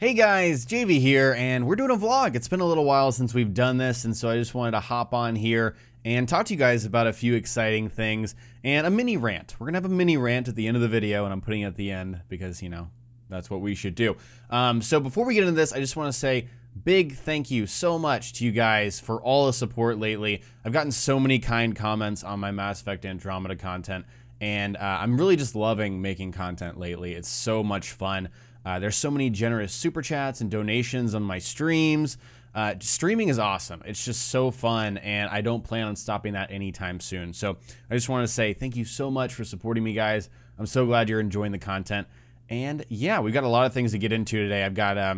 Hey guys, JV here, and we're doing a vlog. It's been a little while since we've done this, and so I just wanted to hop on here and talk to you guys about a few exciting things and a mini rant. We're gonna have a mini rant at the end of the video, and I'm putting it at the end because, you know, that's what we should do. So before we get into this, I just want to say big thank you so much to you guys for all the support lately. I've gotten so many kind comments on my Mass Effect Andromeda content, and I'm really just loving making content lately. It's so much fun. There's so many generous super chats and donations on my streams. Streaming is awesome. It's just so fun, and I don't plan on stopping that anytime soon. So I just want to say thank you so much for supporting me, guys. I'm so glad you're enjoying the content. And yeah, we've got a lot of things to get into today. I've got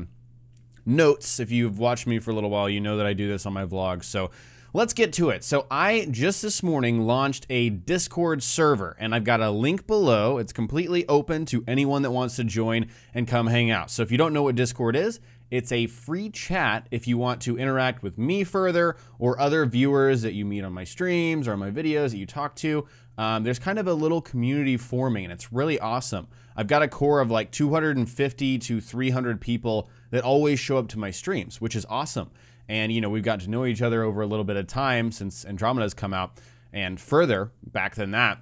notes. If you've watched me for a little while, you know that I do this on my vlogs. So let's get to it. So I just this morning launched a Discord server, and I've got a link below. It's completely open to anyone that wants to join and come hang out. So if you don't know what Discord is, it's a free chat if you want to interact with me further or other viewers that you meet on my streams or on my videos that you talk to. There's kind of a little community forming, and it's really awesome. I've got a core of like 250 to 300 people that always show up to my streams, which is awesome. And, you know, we've gotten to know each other over a little bit of time since Andromeda's come out, and further back than that.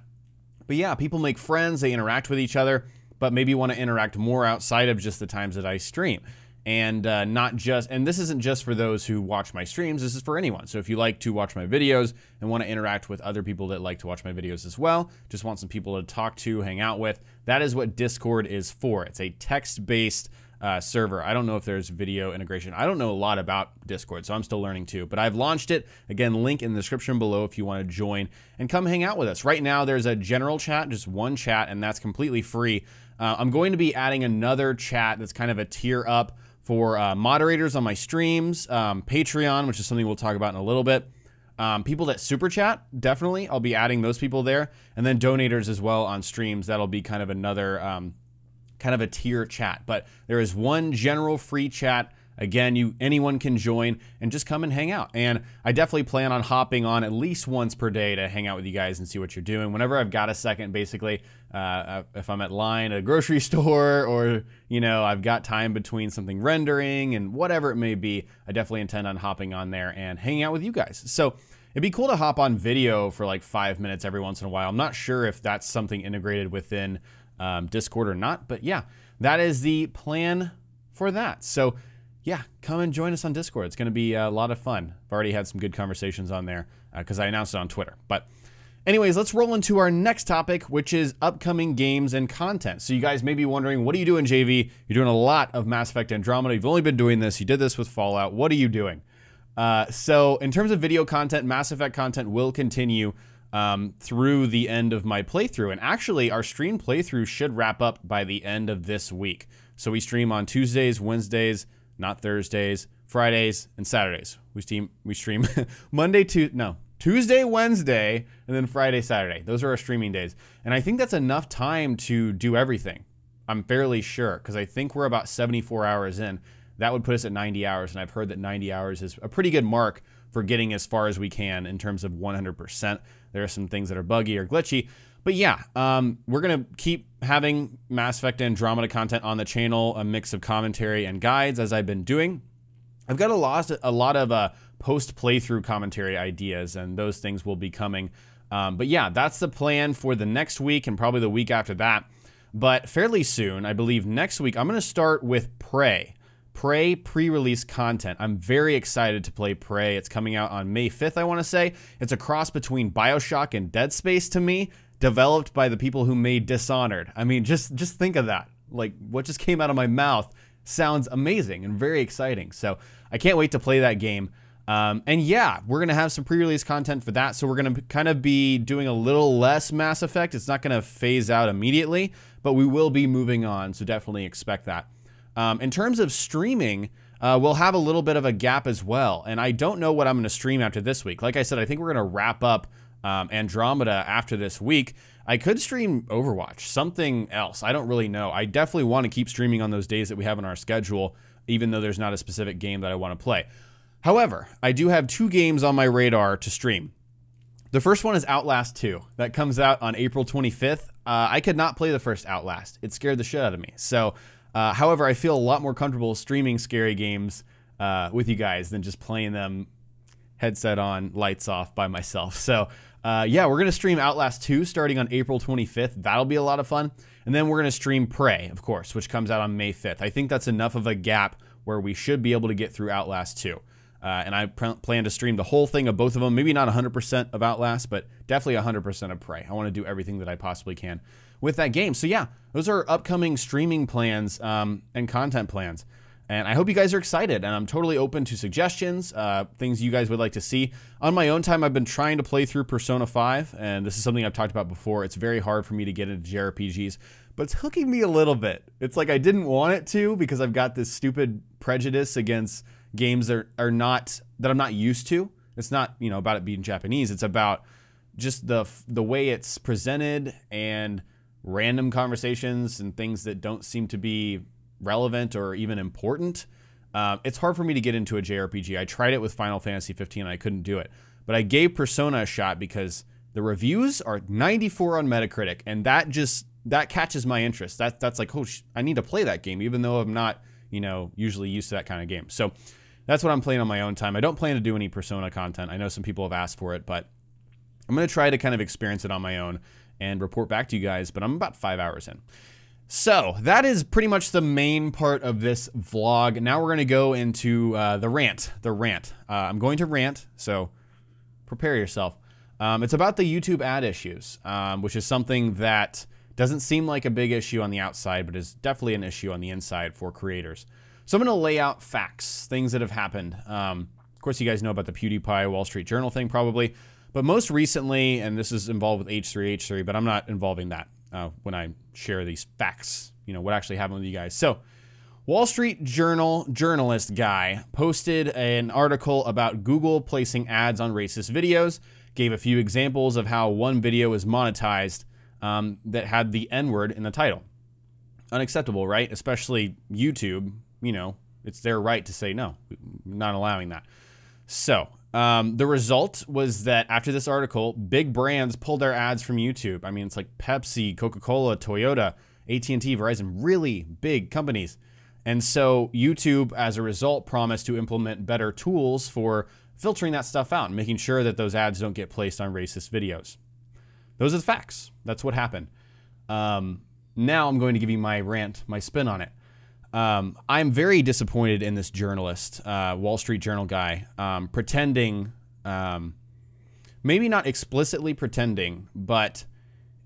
But yeah, people make friends, they interact with each other, but maybe want to interact more outside of just the times that I stream. And and this isn't just for those who watch my streams, this is for anyone. So if you like to watch my videos and want to interact with other people that like to watch my videos as well, just want some people to talk to, hang out with, that is what Discord is for. It's a text-based server. I don't know if there's video integration. I don't know a lot about Discord, so I'm still learning too. But I've launched it. Again, link in the description below if you want to join and come hang out with us. Right now, there's a general chat, just one chat, and that's completely free. I'm going to be adding another chat that's kind of a tier up for moderators on my streams, Patreon, which is something we'll talk about in a little bit. People that super chat, definitely. I'll be adding those people there. And then donators as well on streams. That'll be kind of another kind of a tier chat. But there is one general free chat. Again, anyone can join and just come and hang out. And I definitely plan on hopping on at least once per day to hang out with you guys and see what you're doing. Whenever I've got a second, basically, if I'm at line at a grocery store or, you know, I've got time between something rendering and whatever it may be, I definitely intend on hopping on there and hanging out with you guys. So it'd be cool to hop on video for like 5 minutes every once in a while. I'm not sure if that's something integrated within Discord or not, but yeah, that is the plan for that. So yeah, come and join us on Discord. It's going to be a lot of fun. I've already had some good conversations on there because I announced it on Twitter. But anyways, let's roll into our next topic, which is upcoming games and content. So you guys may be wondering, what are you doing, JV? You're doing a lot of Mass Effect Andromeda. You've only been doing this. You did this with Fallout. What are you doing? So in terms of video content, Mass Effect content will continue through the end of my playthrough. And actually, our stream playthrough should wrap up by the end of this week. So we stream on Tuesdays, Wednesdays, not Thursdays, Fridays, and Saturdays. We stream Tuesday, Wednesday, and then Friday, Saturday. Those are our streaming days. And I think that's enough time to do everything. I'm fairly sure, because I think we're about 74 hours in. That would put us at 90 hours, and I've heard that 90 hours is a pretty good mark for getting as far as we can in terms of 100%. There are some things that are buggy or glitchy. But yeah, we're going to keep having Mass Effect Andromeda content on the channel, a mix of commentary and guides as I've been doing. I've got a lot of post-playthrough commentary ideas, and those things will be coming. But yeah, that's the plan for the next week and probably the week after that. But fairly soon, I believe next week, I'm going to start with Prey. Prey pre-release content. I'm very excited to play Prey. It's coming out on May 5th, I want to say. It's a cross between BioShock and Dead Space to me, developed by the people who made Dishonored. I mean, just think of that. Like, what just came out of my mouth sounds amazing and very exciting. So I can't wait to play that game. And yeah, we're going to have some pre-release content for that. So we're going to kind of be doing a little less Mass Effect. It's not going to phase out immediately, but we will be moving on. So definitely expect that. In terms of streaming, we'll have a little bit of a gap as well. And I don't know what I'm going to stream after this week. Like I said, I think we're going to wrap up Andromeda after this week. I could stream Overwatch, something else. I don't really know. I definitely want to keep streaming on those days that we have on our schedule, even though there's not a specific game that I want to play. However, I do have 2 games on my radar to stream. The first one is Outlast 2. That comes out on April 25th. I could not play the first Outlast. It scared the shit out of me. So However, I feel a lot more comfortable streaming scary games with you guys than just playing them headset on, lights off by myself. So yeah, we're going to stream Outlast 2 starting on April 25th. That'll be a lot of fun. And then we're going to stream Prey, of course, which comes out on May 5th. I think that's enough of a gap where we should be able to get through Outlast 2. And I plan to stream the whole thing of both of them. Maybe not 100% of Outlast, but definitely 100% of Prey. I want to do everything that I possibly can with that game. So yeah, those are upcoming streaming plans and content plans. And I hope you guys are excited, and I'm totally open to suggestions, things you guys would like to see. On my own time, I've been trying to play through Persona 5, and this is something I've talked about before. It's very hard for me to get into JRPGs, but it's hooking me a little bit. It's like I didn't want it to because I've got this stupid prejudice against games that I'm not used to. It's not, you know, about it being Japanese. It's about just the way it's presented and random conversations and things that don't seem to be relevant or even important. It's hard for me to get into a JRPG. I tried it with Final Fantasy 15 and I couldn't do it. But I gave Persona a shot because the reviews are 94 on Metacritic, and that catches my interest. That's like, oh, I need to play that game, even though I'm not, you know, usually used to that kind of game. So that's what I'm playing on my own time. I don't plan to do any Persona content. I know some people have asked for it, but I'm going to try to kind of experience it on my own and report back to you guys, but I'm about 5 hours in. So that is pretty much the main part of this vlog. Now we're going to go into the rant. I'm going to rant, so prepare yourself. It's about the YouTube ad issues, which is something that doesn't seem like a big issue on the outside, but is definitely an issue on the inside for creators. So I'm going to lay out facts, things that have happened. Of course, you guys know about the PewDiePie Wall Street Journal thing probably, but most recently, and this is involved with H3, but I'm not involving that when I share these facts, you know, what actually happened with you guys. So Wall Street Journal journalist guy posted an article about Google placing ads on racist videos, gave a few examples of how one video was monetized that had the N-word in the title. Unacceptable, right? Especially YouTube, you know, it's their right to say, no, not allowing that. So the result was that after this article, big brands pulled their ads from YouTube. I mean, it's like Pepsi, Coca-Cola, Toyota, AT&T, Verizon, really big companies. And so YouTube, as a result, promised to implement better tools for filtering that stuff out and making sure that those ads don't get placed on racist videos. Those are the facts. That's what happened. Now I'm going to give you my rant, my spin on it. I'm very disappointed in this journalist, Wall Street Journal guy, pretending, maybe not explicitly pretending, but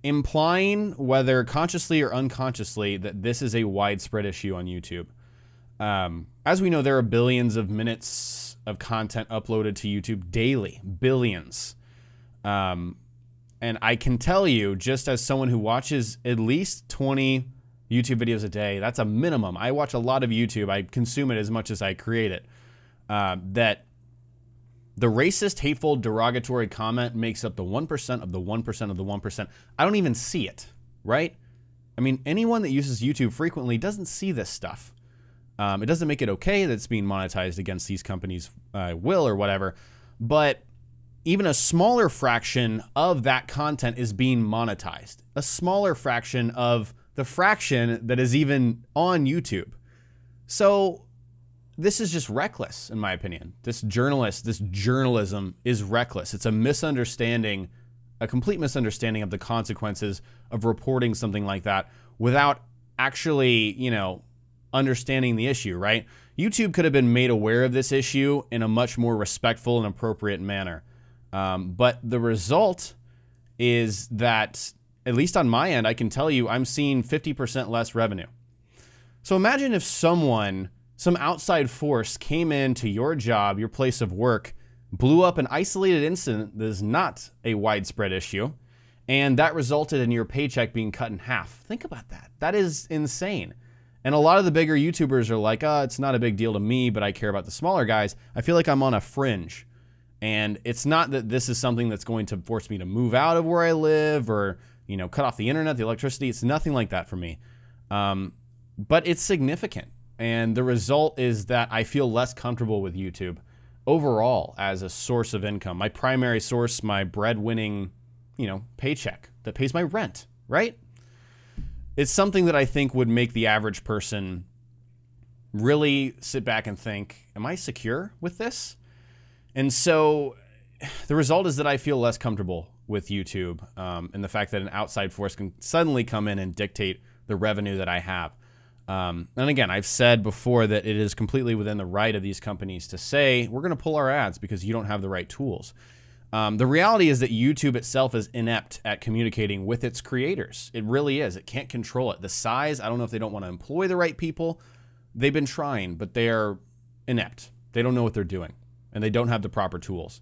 implying, whether consciously or unconsciously, that this is a widespread issue on YouTube. As we know, there are billions of minutes of content uploaded to YouTube daily, billions. And I can tell you, just as someone who watches at least 20 YouTube videos a day, that's a minimum. I watch a lot of YouTube. I consume it as much as I create it. That the racist, hateful, derogatory comment makes up the 1% of the 1% of the 1%. I don't even see it, right? I mean, anyone that uses YouTube frequently doesn't see this stuff. It doesn't make it okay that it's being monetized against these companies' will or whatever, but even a smaller fraction of that content is being monetized. A smaller fraction of the fraction that is even on YouTube. So this is just reckless, in my opinion. This journalism is reckless. It's a misunderstanding, a complete misunderstanding of the consequences of reporting something like that without actually, you know, understanding the issue, right? YouTube could have been made aware of this issue in a much more respectful and appropriate manner. But the result is that, at least on my end, I can tell you I'm seeing 50% less revenue. So imagine if some outside force came into your job, your place of work, blew up an isolated incident that is not a widespread issue, and that resulted in your paycheck being cut in half. Think about that. That is insane. And a lot of the bigger YouTubers are like, oh, it's not a big deal to me, but I care about the smaller guys. I feel like I'm on a fringe. And it's not that this is something that's going to force me to move out of where I live or, you know, cut off the internet, the electricity. It's nothing like that for me. But it's significant. And the result is that I feel less comfortable with YouTube overall as a source of income. My primary source, my breadwinning, you know, paycheck that pays my rent, right? it's something that I think would make the average person really sit back and think, am I secure with this? And so the result is that I feel less comfortable with YouTube, and the fact that an outside force can suddenly come in and dictate the revenue that I have. And again, I've said before that it is completely within the right of these companies to say, we're going to pull our ads because you don't have the right tools. The reality is that YouTube itself is inept at communicating with its creators. It really is. It can't control it. The size, I don't know if they don't want to employ the right people. They've been trying, but they are inept. They don't know what they're doing, and they don't have the proper tools.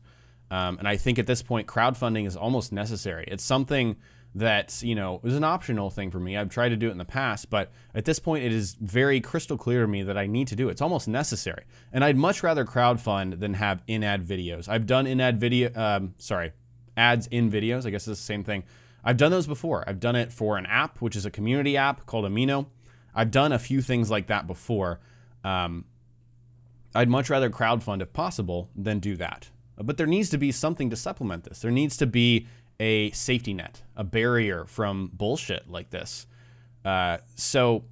And I think at this point, crowdfunding is almost necessary. It's something that, you know, is an optional thing for me. I've tried to do it in the past, but at this point, it is very crystal clear to me that I need to do it. It's almost necessary. And I'd much rather crowdfund than have in-ad videos. I've done in-ad video, ads in videos. I guess it's the same thing. I've done those before. I've done it for an app, which is a community app called Amino. I've done a few things like that before. I'd much rather crowdfund if possible than do that. But there needs to be something to supplement this. There needs to be a safety net, a barrier from bullshit like this. So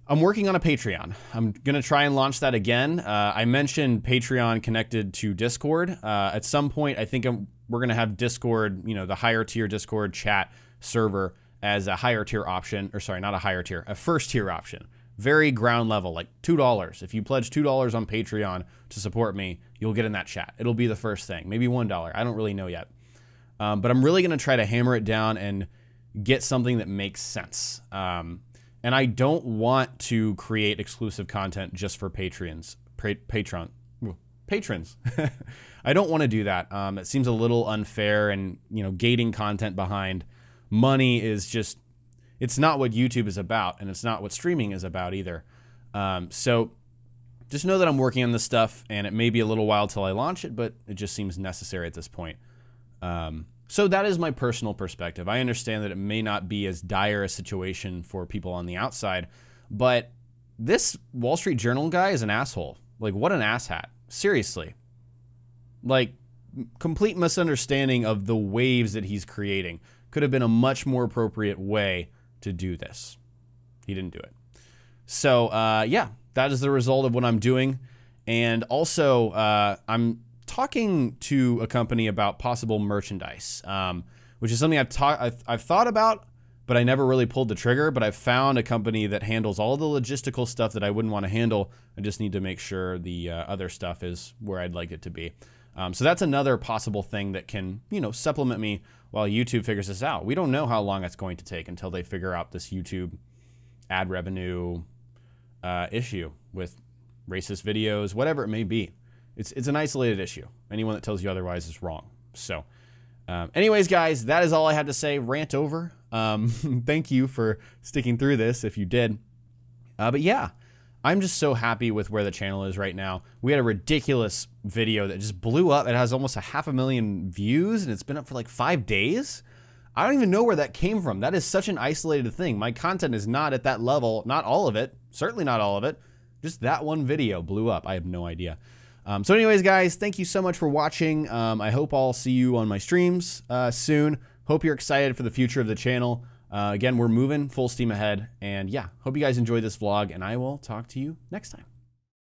I'm working on a Patreon. I'm going to try and launch that again. I mentioned Patreon connected to Discord. At some point, I think we're going to have Discord, you know, the higher tier Discord chat server as a higher tier option, or sorry, not a higher tier, a first tier option. Very ground level, like $2. If you pledge $2 on Patreon to support me, you'll get in that chat. It'll be the first thing, maybe $1. I don't really know yet. But I'm really going to try to hammer it down and get something that makes sense. And I don't want to create exclusive content just for patrons. I don't want to do that. It seems a little unfair, and, you know, gating content behind money is just, it's not what YouTube is about, and it's not what streaming is about either. So just know that I'm working on this stuff, and it may be a little while till I launch it, but it just seems necessary at this point. So that is my personal perspective. I understand that it may not be as dire a situation for people on the outside, but this Wall Street Journal guy is an asshole. Like, what an asshat. Seriously. Like, complete misunderstanding of the waves that he's creating. Could have been a much more appropriate way to do this. He didn't do it. So, yeah, that is the result of what I'm doing. And also, I'm talking to a company about possible merchandise, which is something I've thought about, but I never really pulled the trigger. But I've found a company that handles all the logistical stuff that I wouldn't want to handle. I just need to make sure the other stuff is where I'd like it to be. So that's another possible thing that can, you know, supplement me while YouTube figures this out. We don't know how long it's going to take until they figure out this YouTube ad revenue issue with racist videos, whatever it may be. It's an isolated issue. Anyone that tells you otherwise is wrong. So anyways, guys, that is all I had to say. Rant over. Thank you for sticking through this if you did. But yeah, I'm just so happy with where the channel is right now. We had a ridiculous video that just blew up. It has almost 500,000 views, and it's been up for like 5 days. I don't even know where that came from. That is such an isolated thing. My content is not at that level. Not all of it. Certainly not all of it. Just that one video blew up. I have no idea. So anyways, guys, thank you so much for watching. I hope I'll see you on my streams soon. Hope you're excited for the future of the channel. Again, we're moving full steam ahead. And yeah, hope you guys enjoyed this vlog, and I will talk to you next time.